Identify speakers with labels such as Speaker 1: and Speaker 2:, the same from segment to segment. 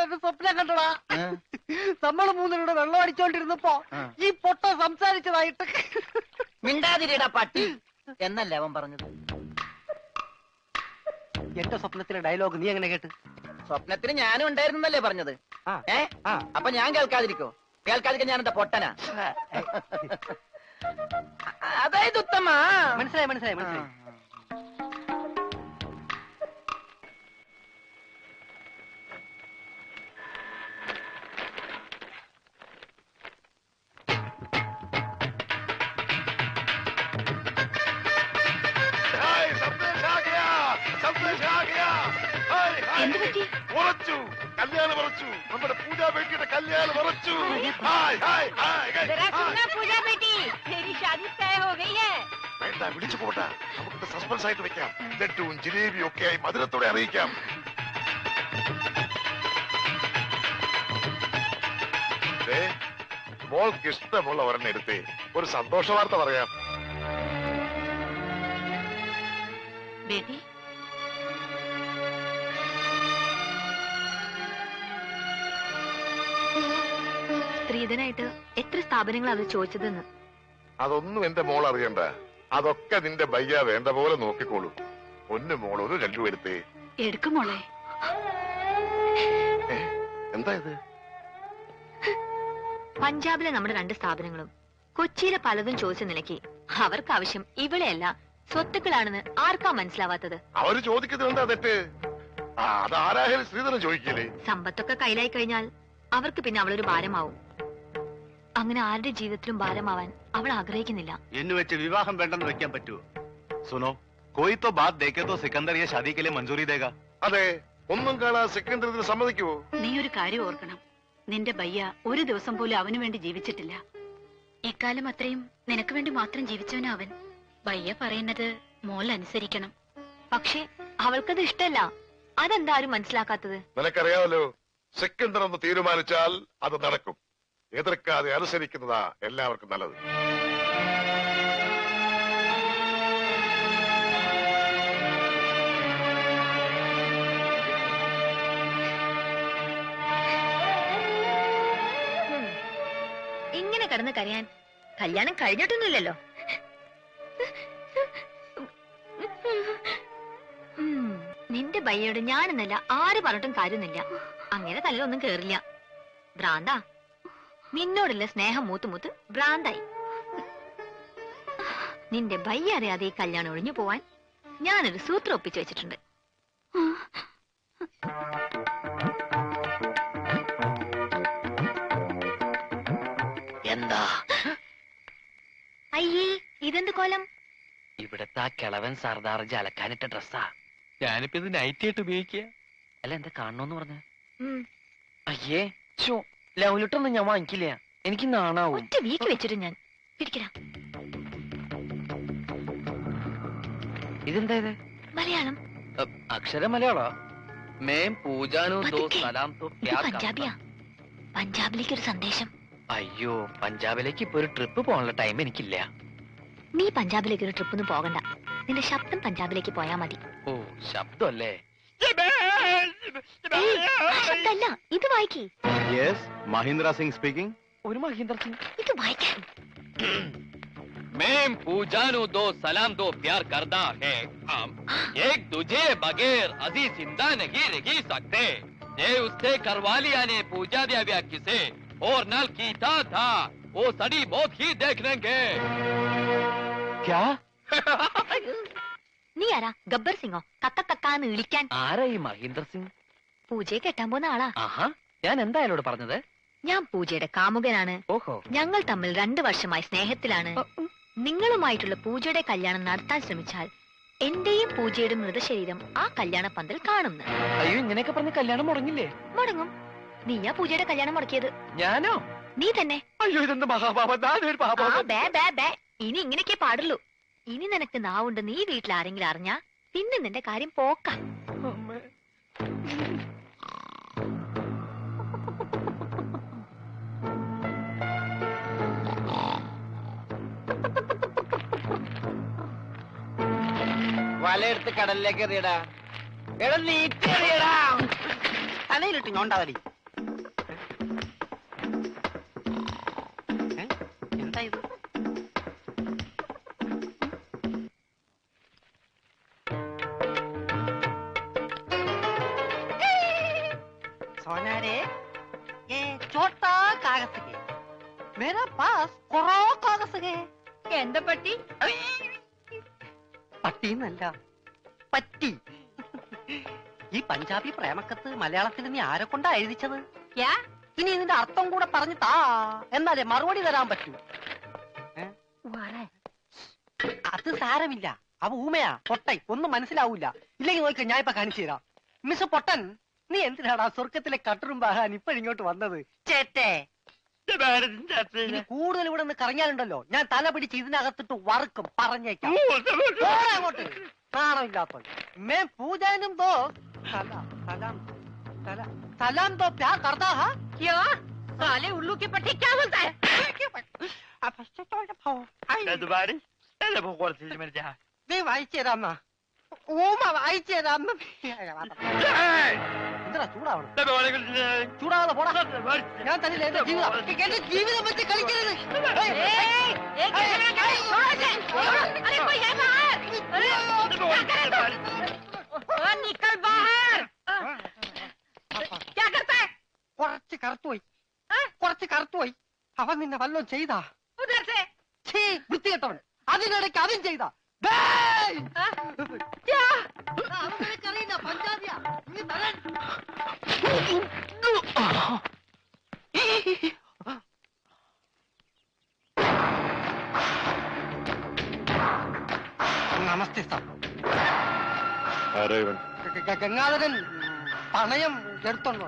Speaker 1: ഞാനൊരു സ്വപ്നം കണ്ടടാ. നമ്മൾ മൂന്നിലൂടെ വെള്ളം അടിച്ചോണ്ടിരുന്നപ്പോ ഈ പൊട്ട സംസാരിച്ചതായിട്ട്.
Speaker 2: മിണ്ടാതിരിടാ പട്ടി എന്നല്ലേ അവൻ പറഞ്ഞത്.
Speaker 1: എന്റെ സ്വപ്നത്തിലെ ഡയലോഗ് നീ എങ്ങനെ കേട്ട്?
Speaker 2: സ്വപ്നത്തിന് ഞാനും ഉണ്ടായിരുന്നല്ലേ പറഞ്ഞത്. അപ്പൊ ഞാൻ കേൾക്കാതിരിക്കോ? കേൾക്കാതിരിക്കാൻ ഞാൻ എന്താ പൊട്ടനാ? അതായത് ഉത്തമ.
Speaker 1: മനസ്സിലായി മനസ്സിലായി മനസ്സിലായി.
Speaker 3: ഉറച്ചു, കല്യാണം ഉറച്ചു. നമ്മുടെ പൂജാ ബേട്ടിയുടെ കല്യാണം ഉറച്ചു. വേണ്ട, വിളിച്ചു പോട്ടെ. നമുക്ക് സസ്പെൻസ് ആയിട്ട് വെക്കാം. ലഡ്ഡുവും ജിലേബിയും ഒക്കെ ആയി മധുരത്തോടെ അറിയിക്കാം. മോൾക്ക് ഇഷ്ടമുള്ള ഒരെണ്ണം എടുത്ത് ഒരു സന്തോഷ വാർത്ത പറയാം.
Speaker 4: ബേട്ടി, സ്ത്രീധനായിട്ട് എത്ര സ്ഥാപനങ്ങൾ അത് ചോദിച്ചതെന്ന്.
Speaker 3: അതൊന്നും എന്റെ മോൾ അറിയണ്ട. അതൊക്കെ നിന്റെ ബയ്യ വേണ്ട പോലെ നോക്കിക്കോളൂ. ഒന്ന് മോൾ ഒരു ലഡ്ഡു എടുത്തേ.
Speaker 4: എടുക്കും മോളെ.
Speaker 3: എന്താ ഇത്?
Speaker 4: പഞ്ചാബിലെ നമ്മുടെ 2 സ്ഥാപനങ്ങളും കൊച്ചിയിലെ പലതും ചോദിച്ച നിലയ്ക്ക് അവർക്ക് ആവശ്യം ഇവിടെയല്ല സ്വത്തുക്കളാണെന്ന് ആർക്കാ മനസ്സിലാവാത്തത്?
Speaker 3: അവര് ചോദിക്കുന്നത് എന്താ തെറ്റ്? അതാരായാലും ശ്രീധരൻ ചോദിക്കില്ലേ?
Speaker 4: സമ്പത്തൊക്കെ കയ്യിലായി കഴിഞ്ഞാൽ അവർക്ക് പിന്നെ അവളൊരു ഭാരമാവും. അങ്ങനെ ആരുടെ ജീവിതത്തിലും ഭാരമാവാൻ അവൾ ആഗ്രഹിക്കുന്നില്ല.
Speaker 5: എന്ന് വെച്ച് വിവാഹം വേണ്ടെന്ന് വെക്കാൻ പറ്റുമോ? സുനോ, കോയി തോ ബാത് ദേഖേ തോ സിക്കന്ദർ യെ ഷാദി കെ ലിയെ മഞ്ജൂരി ദേഗാ.
Speaker 3: അതെ, ഒന്നും കാണാതെ സിക്കന്ദർ ഇതിന് സമ്മതിക്കുമോ?
Speaker 6: നീ ഒരു കാര്യം ഓർക്കണം. നിന്റെ ബയ്യ ഒരു ദിവസം പോലും അവന് വേണ്ടി ജീവിച്ചിട്ടില്ല. ഇക്കാലം അത്രയും നിനക്ക് വേണ്ടി മാത്രം ജീവിച്ചവനാ അവൻ. ബയ്യ പറയുന്നത് മോൾ അനുസരിക്കണം.
Speaker 4: പക്ഷേ അവൾക്കത് ഇഷ്ടല്ല. അതെന്താരും മനസ്സിലാക്കാത്തത്?
Speaker 3: നിനക്കറിയാമല്ലോ, സിക്കന്ദർ ഒന്ന് തീരുമാനിച്ചാൽ അത് നടക്കും. എതിർക്കാതെ അനുസരിക്കുന്നതാ എല്ലാവർക്കും നല്ലത്.
Speaker 4: ഇങ്ങനെ കിടന്ന് കരയാൻ കല്യാണം കഴിഞ്ഞിട്ടൊന്നുമില്ലല്ലോ. നിന്റെ ബയ്യോട് ഞാനെന്നല്ല ആര് പറഞ്ഞിട്ടും കാര്യമൊന്നുമില്ല. അങ്ങനെ തലയിലൊന്നും കേറില്ല. ഭ്രാന്താ. നിന്നോടുള്ള സ്നേഹം മൂത്ത് ഭ്രാന്തായി. നിന്റെ ബയ്യ അറിയാതെ ഈ കല്യാണം ഒഴിഞ്ഞു പോവാൻ ഞാനൊരു സൂത്രം ഒപ്പിച്ചു വെച്ചിട്ടുണ്ട്.
Speaker 2: എന്താ?
Speaker 4: അയ്യേ, ഇതെന്ത് കോലം?
Speaker 2: ഇവിടത്തെ ആ കിളവൻ സർദാർജി അലക്കാനിട്ട ഡ്രസ്സാ.
Speaker 5: ഞാനിപ്പോ ഇത് നൈറ്റ് ആയിട്ട് ഉപയോഗിക്കുക.
Speaker 2: അല്ല, എന്താ കാണണോന്ന് പറഞ്ഞ? അയ്യേ, ലൗലിട്ടൊന്നും ഞാൻ വാങ്ങിക്കില്ല. എനിക്ക് നാണാവും.
Speaker 4: ഒറ്റ വീക്ക് വെച്ചിട്ട് ഞാൻ പിടിക്കടാ.
Speaker 2: ഇതെന്താ ഇത്?
Speaker 4: മലയാളം.
Speaker 2: അക്ഷരം മലയാളോ? മേം പൂജാനോ ദോ സലാം തോ ക്യാ?
Speaker 4: പഞ്ചാബിയാ. പഞ്ചാബിലേക്ക് ഒരു സന്ദേശം.
Speaker 2: അയ്യോ, പഞ്ചാബിലേക്ക് ഇപ്പൊ ഒരു ട്രിപ്പ് പോകാനുള്ള ടൈം എനിക്കില്ല.
Speaker 4: നീ പഞ്ചാബിലേക്ക് ഒരു ട്രിപ്പ് ഒന്നും പോകണ്ട. നിന്റെ ശബ്ദം പഞ്ചാബിലേക്ക് പോയാ മതി.
Speaker 2: ഓ, ശബ്ദമല്ലേ?
Speaker 4: ശബ്ദമല്ല, ഇത് വായിക്കേ.
Speaker 5: Yes, Mahindra Singh speaking.
Speaker 2: ഒരു മഹീന്ദ്ര സിംഗ്.
Speaker 4: ഇത് വായിക്കാൻ.
Speaker 7: मैं पूजानु दो सलाम दो प्यार करता है हम एक दूजे बगैर अजी जिंदा नहीं रह सकते। ये उससे करवालिया ने पूजा दिया व्या किसे और नल कीता था वो सड़ी बहुत ही देख लेंगे।
Speaker 2: क्या?
Speaker 4: നീ ആരാ? ഗബ്ബർ സിംഗോ? കക്കാന്ന് വിളിക്കാൻ?
Speaker 2: ആരാ ഈ മഹീന്ദ്ര സിംഗ്?
Speaker 4: പൂജയെ കെട്ടാൻ പോകുന്ന ആളാ.
Speaker 2: ആഹാ, ഞാൻ എന്താ അയാളോട് പറഞ്ഞത്?
Speaker 4: ഞാൻ പൂജയുടെ കാമുകനാണ്.
Speaker 2: ഓഹോ.
Speaker 4: ഞങ്ങൾ തമ്മിൽ 2 വർഷമായി സ്നേഹത്തിലാണ്. നിങ്ങളുമായിട്ടുള്ള പൂജയുടെ കല്യാണം നടത്താൻ ശ്രമിച്ചാൽ എന്റെയും പൂജയുടെ മൃതശരീരം ആ കല്യാണ പന്തൽ കാണുന്നു.
Speaker 2: അയ്യോ, ഇങ്ങനെയൊക്കെ പറഞ്ഞ കല്യാണം മുടങ്ങില്ലേ?
Speaker 4: മുടങ്ങും. നീയാ പൂജയുടെ കല്യാണം മുടക്കിയത്.
Speaker 2: ഞാനോ?
Speaker 4: നീ തന്നെ.
Speaker 2: അയ്യോ, ഇതെന്ത് മഹാപാപം!
Speaker 4: ഇനി ഇങ്ങനെയൊക്കെ പാടുള്ളൂ. ഇനി നിനക്ക് നാവുണ്ട്. നീ വീട്ടിൽ ആരെങ്കിലും അറിഞ്ഞാ പിന്നെ നിന്റെ കാര്യം പോക്ക.
Speaker 2: വലയെടുത്ത് കടലിലേക്ക് എറിയടാ. എടാ, നീട്ടി എറിയടാ.
Speaker 1: തലയിലിട്ട് ഞോണ്ടാവലി. अरे ये छोटा कागज है मेरा पास कोरा कागज है
Speaker 6: എന്താ പറ്റി?
Speaker 1: പട്ടി എന്നല്ല പറ്റി ഈ പഞ്ചാബി പ്രേമക്കത്ത് മലയാളത്തിൽ നീ ആരെ കൊണ്ടാ എഴുതിച്ചത്?
Speaker 6: ക്യാ?
Speaker 1: ഇനി ഇതിന്റെ അർത്ഥം കൂടെ പറഞ്ഞു താ എന്നാലേ മറുപടി തരാൻ പറ്റൂ. അത് സാരമില്ല, അവ ഊമയാ പൊട്ടൈ ഒന്നും മനസ്സിലാവൂല. ഇല്ലെങ്കിൽ നോക്ക ഞാൻ ഇപ്പൊ കാണിച്ചു തരാം. മിസ് പൊട്ടൻ, നീ എന്തിനാടാ സ്വർഗത്തിലെ കട്ടുറുമ്പാകാൻ ഇപ്പോഴിങ്ങോട്ട് വന്നത്? ചേട്ടേ ഇനി കൂടുതൽ ഇവിടെ നിന്ന് കറങ്ങിയാലുണ്ടല്ലോ ഞാൻ തല പിടിച്ച് ഇതിനകത്തിട്ട് വറുക്കും, പറഞ്ഞേക്കാം. പോടാ അങ്ങോട്ട്, നാണമില്ലാത്ത. മേ പൂജാനും ദോ സലാം സലാം സലാം സലാം ദോ പ്യാർ കർത്താ ഹാ.
Speaker 6: ക്യാ? സാലെ ഉള്ളൂ की पट्टी क्या बोलता है?
Speaker 1: നീ വായിച്ചു തരാമ്മ, ഊമ വായിച്ചു തരാമ്മ. എന്താ ചൂടാവണം? ചൂടാവാതെ പോടാ. ഞാൻ തന്നില്ല എന്റെ ജീവിതം, എന്റെ ജീവിതം വെച്ച് കളിക്കരുത്.
Speaker 6: निकल बाहर। क्या करता है?
Speaker 1: കുറച്ച് കറുത്തുപോയി, കുറച്ച് കറുത്തുപോയി. അവൻ നിന്നെ വല്ലതും ചെയ്താ?
Speaker 6: उधर से
Speaker 1: ഛീ, വൃത്തികെട്ടവൻ. അതിനിടയ്ക്ക് അതും ചെയ്താ?
Speaker 6: क्या?
Speaker 1: അവനറിയില്ല, പഞ്ചാബിയാ. നീ തരാൻ നമസ്തേ സാർ.
Speaker 3: ആരായവൻ?
Speaker 1: ഗംഗാധരൻ പണയം എടുത്തോണ്ടോ?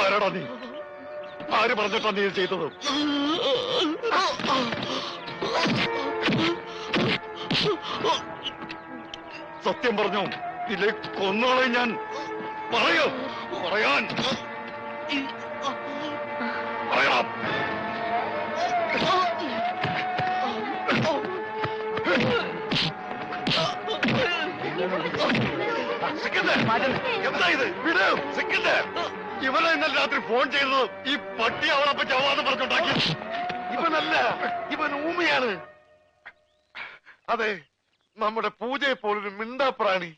Speaker 3: ആരാടാ നീ? ആര് പറഞ്ഞിട്ടാ നീ ചെയ്തത്? സത്യം പറഞ്ഞോ, ഇല്ലേ കൊന്നോളെ ഞാൻ. പറയോ, പറയാൻ പറയാം. എന്താ ഇത്? വിടൂ, സിക്കന്ദർ. ഇവനെ ഇന്നലെ രാത്രി ഫോൺ ചെയ്തത് ഈ പട്ടി അവളപ്പ ചവാന്ന് പറഞ്ഞുണ്ടാക്കി. ഇവനല്ല, ഇവൻ ഊമയാണ്. അതെ, നമ്മുടെ പൂജയെ പോലൊരു മിണ്ടാപ്രാണി.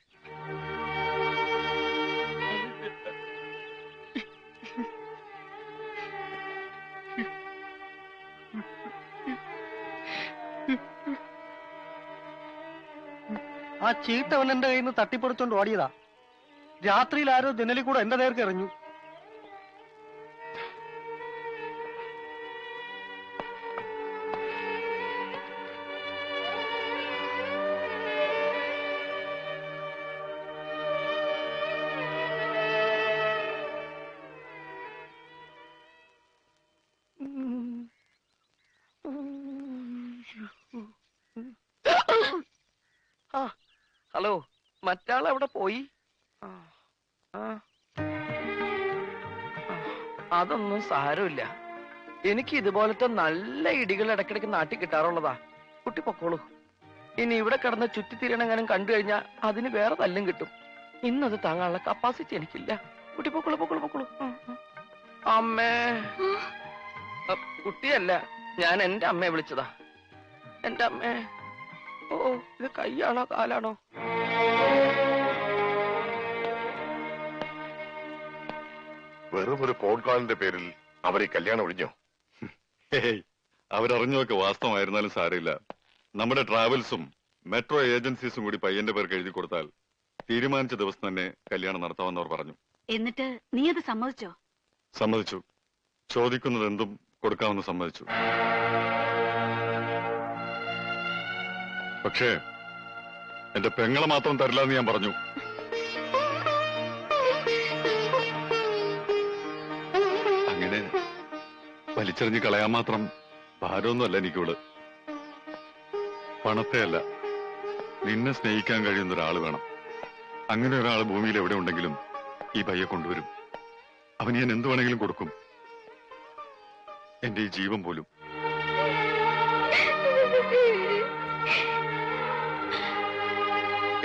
Speaker 1: ആ ചീട്ടവൻ എന്റെ കയ്യിൽ നിന്ന് തട്ടിപ്പറിച്ചോണ്ട് ഓടിയതാ. രാത്രിയിൽ ആരോ ജനലിൽ കൂടെ എന്റെ നേർക്ക് എറിഞ്ഞു.
Speaker 2: ഹലോ, മറ്റാൾ എവിടെ പോയി? അതൊന്നും സാരമില്ല. എനിക്ക് ഇതുപോലത്തെ നല്ല ഇടികൾ ഇടയ്ക്കിടയ്ക്ക് നാട്ടിൽ കിട്ടാറുള്ളതാ. കുട്ടി പൊക്കോളൂ. ഇനി ഇവിടെ കിടന്ന് ചുറ്റിത്തിരിയണെങ്ങാനും കണ്ടു കഴിഞ്ഞാൽ അതിന് വേറെ തല്ലും കിട്ടും. ഇന്നത് താങ്ങാനുള്ള കപ്പാസിറ്റി എനിക്കില്ല. കുട്ടി പൊക്കോളൂ, പൊക്കോളൂ, പൊക്കോളൂ. അമ്മേ, കുട്ടിയല്ല, ഞാൻ എന്റെ അമ്മയെ വിളിച്ചതാ. എന്റെ അമ്മേ. ഓ, ഇത് കൈയാണോ കാലാണോ?
Speaker 3: വെറും ഒരു ഫോൺ കോളിന്റെ പേരിൽ അവർ ഈ കല്യാണം ഒഴിഞ്ഞോ?
Speaker 8: അവരറിഞ്ഞൊക്കെ വാസ്തവമായിരുന്നാലും സാരമില്ല. നമ്മുടെ ട്രാവൽസും മെട്രോ ഏജൻസീസും കൂടി പയ്യന്റെ പേർക്ക് എഴുതി കൊടുത്താൽ തീരുമാനിച്ച ദിവസം തന്നെ കല്യാണം നടത്താമെന്ന് അവർ പറഞ്ഞു.
Speaker 6: എന്നിട്ട് നീ അത് സമ്മതിച്ചോ?
Speaker 8: സമ്മതിച്ചു. ചോദിക്കുന്നത് എന്തും കൊടുക്കാമെന്ന് സമ്മതിച്ചു. പക്ഷേ എന്റെ പെങ്ങളെ മാത്രം തരില്ല എന്ന് ഞാൻ പറഞ്ഞു. അങ്ങനെ വലിച്ചെറിഞ്ഞ് കളയാൻ മാത്രം ഭാരമൊന്നുമല്ല എനിക്കിവള്. പണത്തെ അല്ല, നിന്നെ സ്നേഹിക്കാൻ കഴിയുന്ന ഒരാൾ വേണം. അങ്ങനെ ഒരാൾ ഭൂമിയിൽ എവിടെ ഉണ്ടെങ്കിലും ഈ പയ്യെ കൊണ്ടുവരും. അവന് ഞാൻ എന്തു വേണമെങ്കിലും കൊടുക്കും, എന്റെ ഈ ജീവൻ പോലും.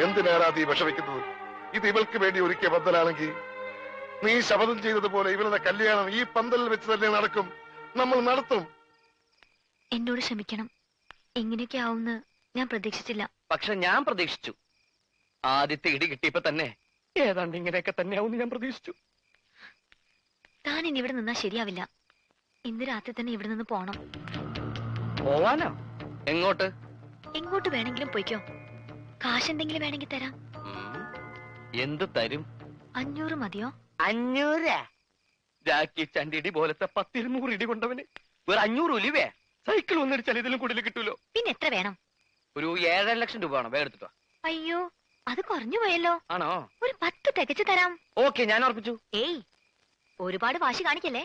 Speaker 3: എന്തിനാണ് നീ വിഷമിക്കുന്നത്? ഇത് ഇവൾക്ക് വേണ്ടി ഒരുക്കിയ പന്തലാണെങ്കിൽ നീ ശപഥം ചെയ്തതുപോലെ ഇവരുടെ കല്യാണം ഈ പന്തലിൽ വെച്ച് തന്നെ നടക്കും. നമ്മൾ നടത്തും.
Speaker 4: എന്നോട് ക്ഷമിക്കണം. ഇങ്ങനെയൊക്കെ ആവുമെന്ന് ഞാൻ പ്രതീക്ഷിച്ചില്ല.
Speaker 2: പക്ഷെ ഞാൻ പ്രതീക്ഷിച്ചു. ആദ്യത്തെ ഇടി കിട്ടിയപ്പോ തന്നെ ഏതാണ്ട് ഇങ്ങനെയൊക്കെ തന്നെയാവും ഞാൻ പ്രതീക്ഷിച്ചു.
Speaker 4: താൻ ഇനി ഇവിടെ നിന്നാ ശരിയാവില്ല. ഇന്ന് രാത്രി തന്നെ ഇവിടെ നിന്ന് പോണം.
Speaker 2: പോവാനോ? എങ്ങോട്ട്?
Speaker 4: എങ്ങോട്ട് വേണമെങ്കിലും പോയിക്കോ. കാശ് എന്തെങ്കിലും വേണമെങ്കിൽ തരാം.
Speaker 2: എന്ത് തരും?
Speaker 4: 500 മതിയോ?
Speaker 2: 500? ജാക്കി ചണ്ടിടി പോലത്തെ 10-200 ഇടി കൊണ്ടവന് വേറെ 500 ഒലിവേ സൈക്കിൾ ഒന്നിടിച്ചാൽ ഇതിലും കൂടുതൽ കിട്ടൂലോ.
Speaker 4: പിന്നെ എത്ര വേണം?
Speaker 2: ഒരു 7.5 ലക്ഷം രൂപ വേണം. വേഗം എടുത്തിട്ടോ.
Speaker 4: അയ്യോ, അത് കുറഞ്ഞു പോയല്ലോ.
Speaker 2: ആണോ?
Speaker 4: ഒരു 10 തികച്ചു തരാം.
Speaker 2: ഓക്കെ, ഞാൻ ഉറപ്പിച്ചു.
Speaker 4: ഏയ്, ഒരുപാട് വാശി കാണിക്കല്ലേ.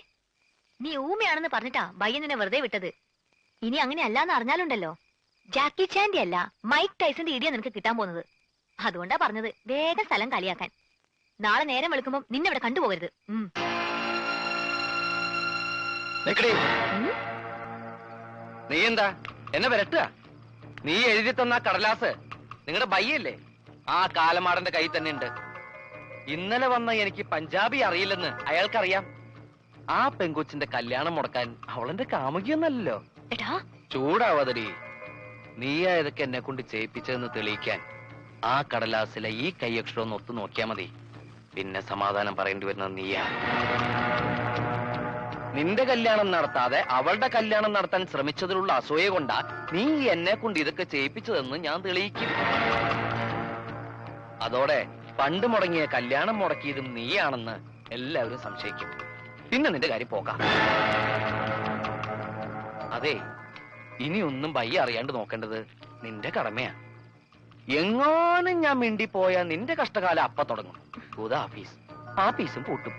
Speaker 4: നീ ഊമയാണെന്ന് പറഞ്ഞിട്ടാ ബയ്യൻ നിന്നെ വെറുതെ വിട്ടത്. ഇനി അങ്ങനെ അല്ലാന്ന് അറിഞ്ഞാലുണ്ടല്ലോ, ജാക്കി ചാൻഡി അല്ല മൈക്ക് ടൈസന്റെ ഇടിയാ നിനക്ക് കിട്ടാൻ പോകുന്നത്. അതുകൊണ്ടാ പറഞ്ഞത് വേഗം സ്ഥലം കളിയാക്കാൻ. നാളെ നേരം വെളുക്കുമ്പോ നിന്നെ ഇവിടെ കണ്ടുപോകരുത്.
Speaker 2: നീ എന്താ എന്നെ വരട്ടുക? നീ എഴുതി തന്ന കടലാസ് നിങ്ങളുടെ ബയ്യല്ലേ? ആ കാലമാടന്റെ കയ്യിൽ തന്നെ ഉണ്ട്. ഇന്നലെ വന്ന എനിക്ക് പഞ്ചാബി അറിയില്ലെന്ന് അയാൾക്കറിയാം. ആ പെങ്കൊച്ചിന്റെ കല്യാണം മുടക്കാൻ അവളെന്റെ കാമുകിയൊന്നല്ലോ.
Speaker 4: എടാ,
Speaker 2: ചൂടാവാതടി. നീയാ ഇതൊക്കെ എന്നെ കൊണ്ട് ചെയ്യിപ്പിച്ചതെന്ന് തെളിയിക്കാൻ ആ കടലാസിലെ ഈ കൈയക്ഷരം ഒന്ന് ഒത്തു നോക്കിയാ മതി. പിന്നെ സമാധാനം പറയേണ്ടി വരുന്നത് നീയാ. നിന്റെ കല്യാണം നടത്താതെ അവളുടെ കല്യാണം നടത്താൻ ശ്രമിച്ചതിലുള്ള അസൂയ കൊണ്ടാ നീ എന്നെ കൊണ്ട് ഇതൊക്കെ ചെയ്യിപ്പിച്ചതെന്ന് ഞാൻ തെളിയിക്കും. അതോടെ പണ്ട് മുടങ്ങിയ കല്യാണം മുടക്കിയതും നീയാണെന്ന് എല്ലാവരും സംശയിക്കും. പിന്നെ നിന്റെ കാര്യം പോകാം. അതെ, ഇനിയൊന്നും ബയ്യ അറിയാണ്ട് നോക്കേണ്ടത് നിന്റെ കടമയാ. എങ്ങാനും ഞാൻ മിണ്ടിപ്പോയാ നിന്റെ കഷ്ടകാലം അപ്പ തുടങ്ങും. ആഫീസ് ആഫീസും പൂട്ടും.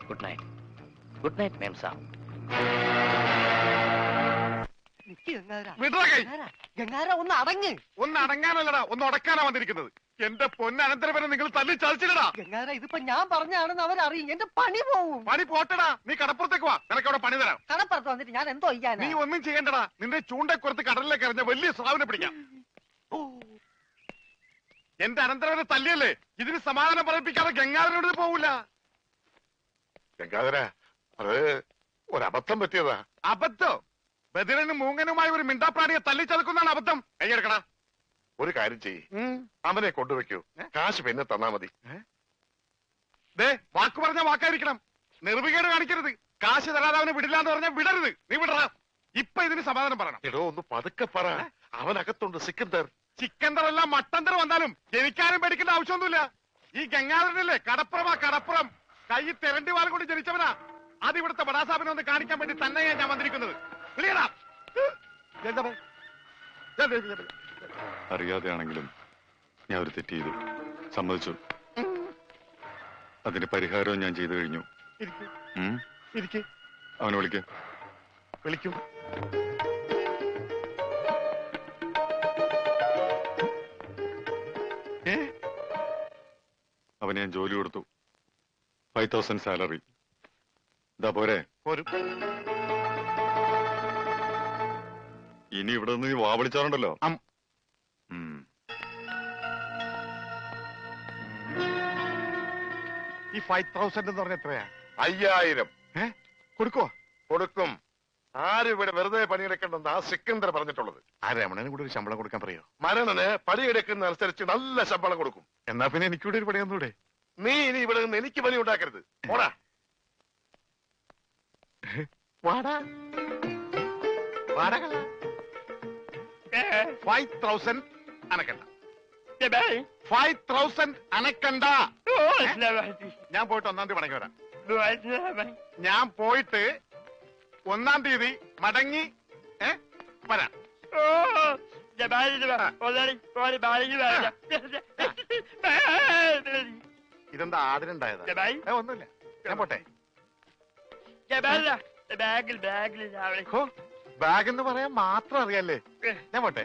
Speaker 2: Good night. Good night ma'am sir.
Speaker 1: ഗംഗാര ഒന്ന് അടങ്ങ്.
Speaker 3: ഒന്ന് അടങ്ങാനല്ലടാ, ഒന്ന് ഉടക്കാനാ വന്നിരിക്കുന്നത്. എന്റെ പൊന്നനന്തരവനെ നിങ്ങൾ തല്ലി ചതിച്ചില്ലടാ.
Speaker 1: ഗംഗാര, ഇതിപ്പോ ഞാൻ പറഞ്ഞാണെന്ന് അവരറിയും. എന്റെ പണി പോവും.
Speaker 3: പണി പോട്ടടാ. നീ കടപ്പുറത്തേക്ക് വാ, നിനക്ക് അവിടെ പണി തരാം.
Speaker 1: കടപ്പുറത്ത് വന്നിട്ട് ഞാൻ എന്തോ ചെയ്യാൻ?
Speaker 3: നീ ഒന്നും ചെയ്യണ്ടടാ. നിന്റെ ചൂണ്ടക്കുറത്ത് കടലിലേക്ക് എറിഞ്ഞ വലിയ സ്രാവിനെ പിടിക്കാം. എന്റെ അനന്തരവനെ തല്ലിയല്ലേ, ഇതിന് സമാധാനം പറയിപ്പിക്കാതെ ഗംഗാധരനോട് പോവില്ല. ഗംഗാധര, അത് ഒരബദ്ധം പറ്റിയതാ. അബദ്ധം? ബദിരനും മൂങ്ങനുമായി ഒരു മിണ്ടാപ്രാണിയെ തല്ലിച്ചതുക്കുന്നതാണ് അബദ്ധം. കൈയെടുക്കണ. ഒരു കാര്യം ചെയ്യ്, അവനെ കൊണ്ടുവെക്കൂ. കാശ് പിന്നെ തന്നാ മതി. വാക്ക് പറഞ്ഞ വാക്കായിരിക്കണം. നിർവികേട് കാണിക്കരുത്. കാശ് തരാതെ അവനെ വിടില്ലാന്ന് പറഞ്ഞാൽ വിടരുത്. നീ വിടറ. ഇപ്പൊ ഇതിന് സമാധാനം പറയണം. എടോ, ഒന്ന് പതുക്കെ പറ. അവനകത്തുണ്ട് സിക്കന്ദർ. ചിക്കന്ദർ അല്ല മട്ടന്തർ വന്നാലും എനിക്കാരും പേടിക്കേണ്ട ആവശ്യമൊന്നുമില്ല. ഈ ഗംഗാധരനല്ലേ കടപ്പുറം. കൈ തെരണ്ടി വാൽ കൊണ്ട് ജനിച്ചവനാ. അത് ഇവിടുത്തെ ബടാസാബിനെ ഒന്ന് കാണിക്കാൻ വേണ്ടി തന്നെയാ ഞാൻ വന്നിരിക്കുന്നത്.
Speaker 8: അറിയാതെയാണെങ്കിലും ഞാൻ ഒരു തെറ്റ് ചെയ്തു, സമ്മതിച്ചു. അതിന് പരിഹാരവും ഞാൻ ചെയ്തു കഴിഞ്ഞു. അവനെ വിളിക്കും. അവന് ഞാൻ ജോലി കൊടുത്തു. 5,000 സാലറി. ഇതാ പോരെ? ഇനി ഇവിടെ നിന്ന് വാ വിളിച്ചാറുണ്ടല്ലോ.
Speaker 3: ഈ 5,000 എന്ന് പറഞ്ഞ എത്രയാ? 5,000. കൊടുക്കും. ആരും ഇവിടെ വെറുതെ പണിയെടുക്കണ്ടെന്ന് ആ സിക്കന്ദർ പറഞ്ഞിട്ടുള്ളത്. ആ രമണന് കൂടെ ഒരു ശമ്പളം കൊടുക്കാൻ പറയോ? മരണന് പണിയെടുക്കുന്ന അനുസരിച്ച് നല്ല ശമ്പളം കൊടുക്കും. എന്നാ പിന്നെ എനിക്കൂടെ ഒരു പണി തന്നൂടെ? നീ ഇനി ഇവിടെ നിന്ന് എനിക്ക് പണി ഉണ്ടാക്കരുത്. പോടാ. വാടാ 5,000 അനക്കണ്ട. 5,000 അനക്കണ്ട. ഞാൻ പോയിട്ട് 1-ാം തീയതി മടങ്ങി വരാം. ഞാൻ പോയിട്ട് 1-ാം തീയതി മടങ്ങി വരാം. ഇതെന്താ ആദരണ്ടായതാ? ഒന്നുമില്ല, ഞാൻ പോട്ടെ. ബാഗ് എന്ന് പറയാൻ മാത്രം അറിയാല്ലേ. ഞാൻ പോട്ടെ.